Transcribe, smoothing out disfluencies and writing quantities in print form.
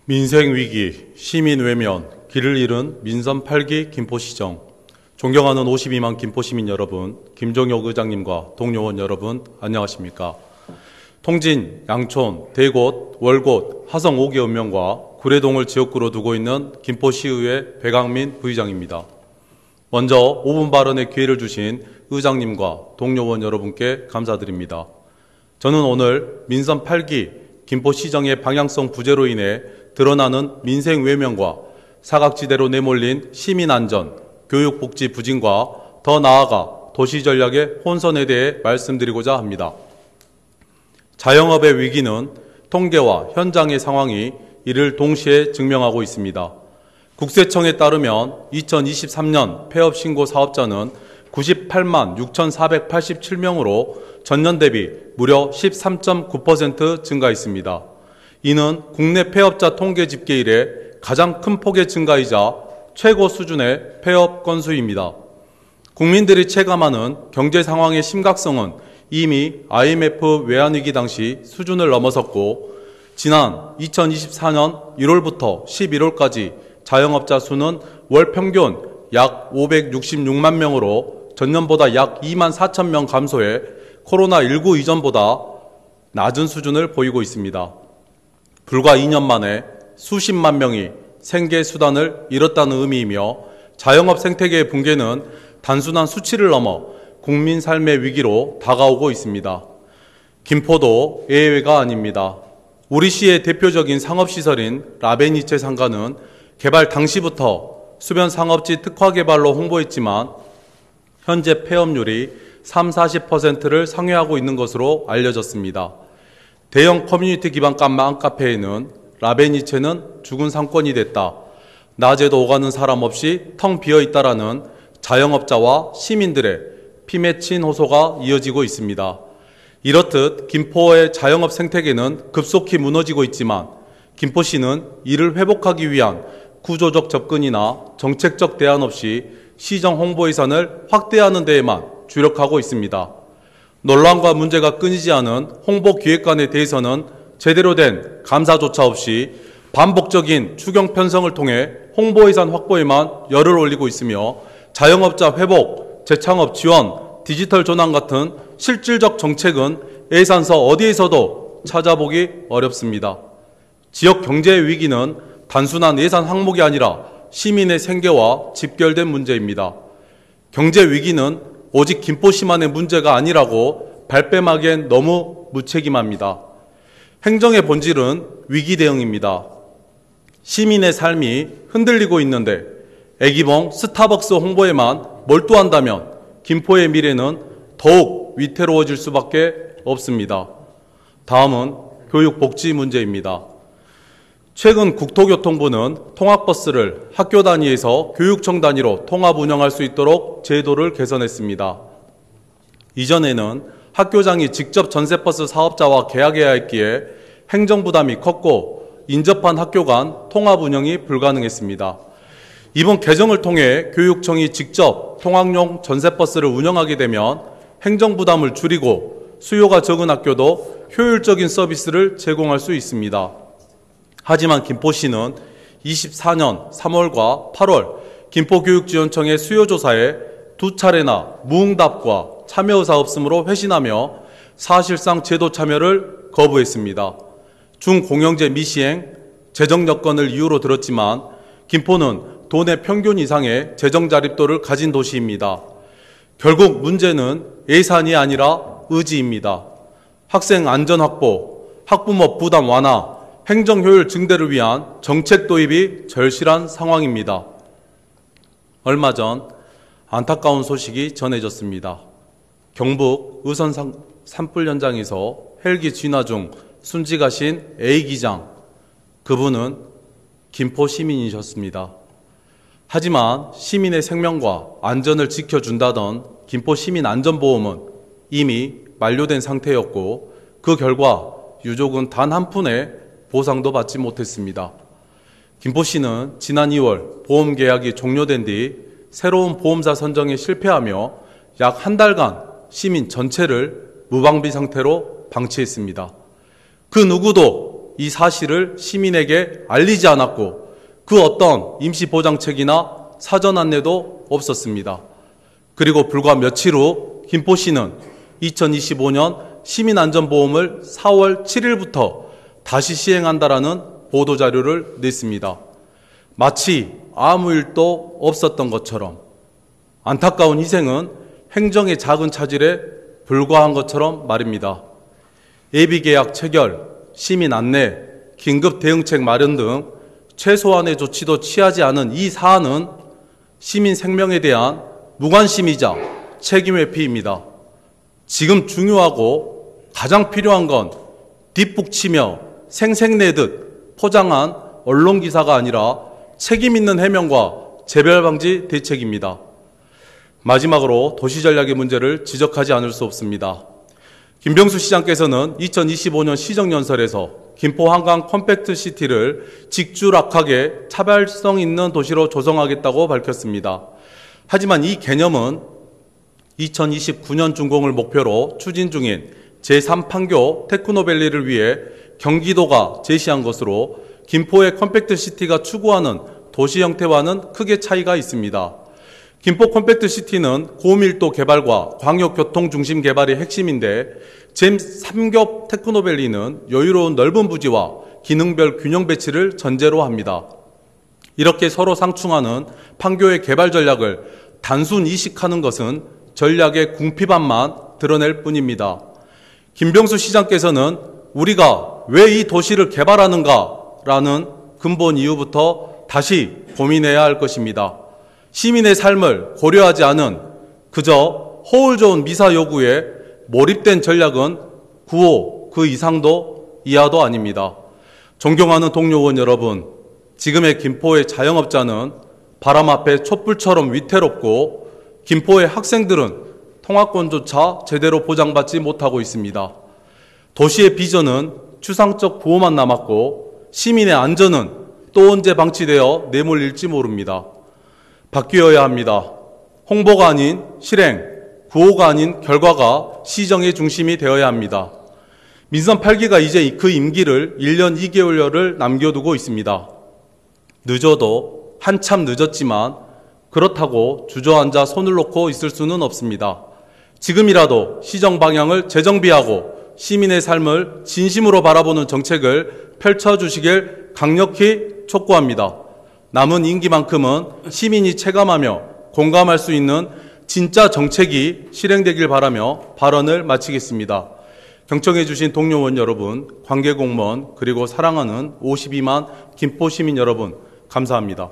민생위기, 시민외면, 길을 잃은 민선 8기 김포시정. 존경하는 52만 김포시민 여러분, 김종혁 의장님과 동료원 여러분, 안녕하십니까. 통진, 양촌, 대곳, 월곶, 하성 5개 읍면과 구례동을 지역구로 두고 있는 김포시의회 배강민 부의장입니다. 먼저 5분 발언의 기회를 주신 의장님과 동료원 여러분께 감사드립니다. 저는 오늘 민선 8기 김포시정의 방향성 부재로 인해 드러나는 민생 외면과 사각지대로 내몰린 시민안전, 교육복지 부진과 더 나아가 도시전략의 혼선에 대해 말씀드리고자 합니다. 자영업의 위기는 통계와 현장의 상황이 이를 동시에 증명하고 있습니다. 국세청에 따르면 2023년 폐업 신고 사업자는 98만 6,487명으로 전년 대비 무려 13.9% 증가했습니다. 이는 국내 폐업자 통계 집계 이래 가장 큰 폭의 증가이자 최고 수준의 폐업 건수입니다. 국민들이 체감하는 경제 상황의 심각성은 이미 IMF 외환위기 당시 수준을 넘어섰고 지난 2024년 1월부터 11월까지 자영업자 수는 월 평균 약 566만 명으로 전년보다 약 2만 4천 명 감소해 코로나19 이전보다 낮은 수준을 보이고 있습니다. 불과 2년 만에 수십만 명이 생계 수단을 잃었다는 의미이며 자영업 생태계의 붕괴는 단순한 수치를 넘어 국민 삶의 위기로 다가오고 있습니다. 김포도 예외가 아닙니다. 우리 시의 대표적인 상업시설인 라베니체 상가는 개발 당시부터 수변 상업지 특화 개발로 홍보했지만 현재 폐업률이 30-40%를 상회하고 있는 것으로 알려졌습니다. 대형 커뮤니티 기반 맘카페에는 라베니체는 죽은 상권이 됐다. 낮에도 오가는 사람 없이 텅 비어있다라는 자영업자와 시민들의 피 맺힌 호소가 이어지고 있습니다. 이렇듯 김포의 자영업 생태계는 급속히 무너지고 있지만 김포시는 이를 회복하기 위한 구조적 접근이나 정책적 대안 없이 시정 홍보 예산을 확대하는 데에만 주력하고 있습니다. 논란과 문제가 끊이지 않은 홍보기획관에 대해서는 제대로 된 감사조차 없이 반복적인 추경 편성을 통해 홍보 예산 확보에만 열을 올리고 있으며 자영업자 회복, 재창업 지원, 디지털 전환 같은 실질적 정책은 예산서 어디에서도 찾아보기 어렵습니다. 지역 경제 위기는 단순한 예산 항목이 아니라 시민의 생계와 직결된 문제입니다. 경제 위기는 오직 김포시만의 문제가 아니라고 발뺌하기엔 너무 무책임합니다. 행정의 본질은 위기 대응입니다. 시민의 삶이 흔들리고 있는데 애기봉 스타벅스 홍보에만 몰두한다면 김포의 미래는 더욱 위태로워질 수밖에 없습니다. 다음은 교육복지 문제입니다. 최근 국토교통부는 통학버스를 학교 단위에서 교육청 단위로 통합 운영할 수 있도록 제도를 개선했습니다. 이전에는 학교장이 직접 전세버스 사업자와 계약해야 했기에 행정부담이 컸고 인접한 학교 간 통합 운영이 불가능했습니다. 이번 개정을 통해 교육청이 직접 통학용 전세버스를 운영하게 되면 행정부담을 줄이고 수요가 적은 학교도 효율적인 서비스를 제공할 수 있습니다. 하지만 김포시는 24년 3월과 8월 김포교육지원청의 수요조사에 2차례나 무응답과 참여 의사 없음으로 회신하며 사실상 제도 참여를 거부했습니다. 중공영제 미시행, 재정 여건을 이유로 들었지만 김포는 도내 평균 이상의 재정 자립도를 가진 도시입니다. 결국 문제는 예산이 아니라 의지입니다. 학생 안전 확보, 학부모 부담 완화, 행정 효율 증대를 위한 정책 도입이 절실한 상황입니다. 얼마 전 안타까운 소식이 전해졌습니다. 경북 의선 산불 현장에서 헬기 진화 중 순직하신 A 기장, 그분은 김포 시민이셨습니다. 하지만 시민의 생명과 안전을 지켜준다던 김포 시민 안전보험은 이미 만료된 상태였고 그 결과 유족은 단 한 푼의 보상도 받지 못했습니다. 김포시는 지난 2월 보험 계약이 종료된 뒤 새로운 보험사 선정에 실패하며 약 한 달간 시민 전체를 무방비 상태로 방치했습니다. 그 누구도 이 사실을 시민에게 알리지 않았고 그 어떤 임시보장책이나 사전 안내도 없었습니다. 그리고 불과 며칠 후 김포시는 2025년 시민안전보험을 4월 7일부터 다시 시행한다라는 보도자료를 냈습니다. 마치 아무 일도 없었던 것처럼 안타까운 희생은 행정의 작은 차질에 불과한 것처럼 말입니다. 예비계약 체결, 시민 안내, 긴급 대응책 마련 등 최소한의 조치도 취하지 않은 이 사안은 시민 생명에 대한 무관심이자 책임 회피입니다. 지금 중요하고 가장 필요한 건 뒷북치며 생색내듯 포장한 언론기사가 아니라 책임 있는 해명과 재별방지 대책입니다. 마지막으로 도시전략의 문제를 지적하지 않을 수 없습니다. 김병수 시장께서는 2025년 시정연설에서 김포 한강 컴팩트시티를 직주락하게 차별성 있는 도시로 조성하겠다고 밝혔습니다. 하지만 이 개념은 2029년 준공을 목표로 추진 중인 제3판교 테크노밸리를 위해 경기도가 제시한 것으로 김포의 컴팩트시티가 추구하는 도시 형태와는 크게 차이가 있습니다. 김포 컴팩트시티는 고밀도 개발과 광역교통 중심 개발이 핵심인데 제3교 테크노밸리는 여유로운 넓은 부지와 기능별 균형 배치를 전제로 합니다. 이렇게 서로 상충하는 판교의 개발 전략을 단순 이식하는 것은 전략의 궁핍함만 드러낼 뿐입니다. 김병수 시장께서는 우리가 왜 이 도시를 개발하는가라는 근본 이유부터 다시 고민해야 할 것입니다. 시민의 삶을 고려하지 않은 그저 허울 좋은 미사 요구에 몰입된 전략은 구호 그 이상도 이하도 아닙니다. 존경하는 동료 의원 여러분, 지금의 김포의 자영업자는 바람 앞에 촛불처럼 위태롭고 김포의 학생들은 통학권조차 제대로 보장받지 못하고 있습니다. 도시의 비전은 추상적 구호만 남았고 시민의 안전은 또 언제 방치되어 내몰릴지 모릅니다. 바뀌어야 합니다. 홍보가 아닌 실행, 구호가 아닌 결과가 시정의 중심이 되어야 합니다. 민선 8기가 이제 그 임기를 1년 2개월여를 남겨두고 있습니다. 늦어도 한참 늦었지만 그렇다고 주저앉아 손을 놓고 있을 수는 없습니다. 지금이라도 시정 방향을 재정비하고 시민의 삶을 진심으로 바라보는 정책을 펼쳐주시길 강력히 촉구합니다. 남은 임기만큼은 시민이 체감하며 공감할 수 있는 진짜 정책이 실행되길 바라며 발언을 마치겠습니다. 경청해 주신 동료 의원 여러분, 관계공무원 그리고 사랑하는 52만 김포시민 여러분 감사합니다.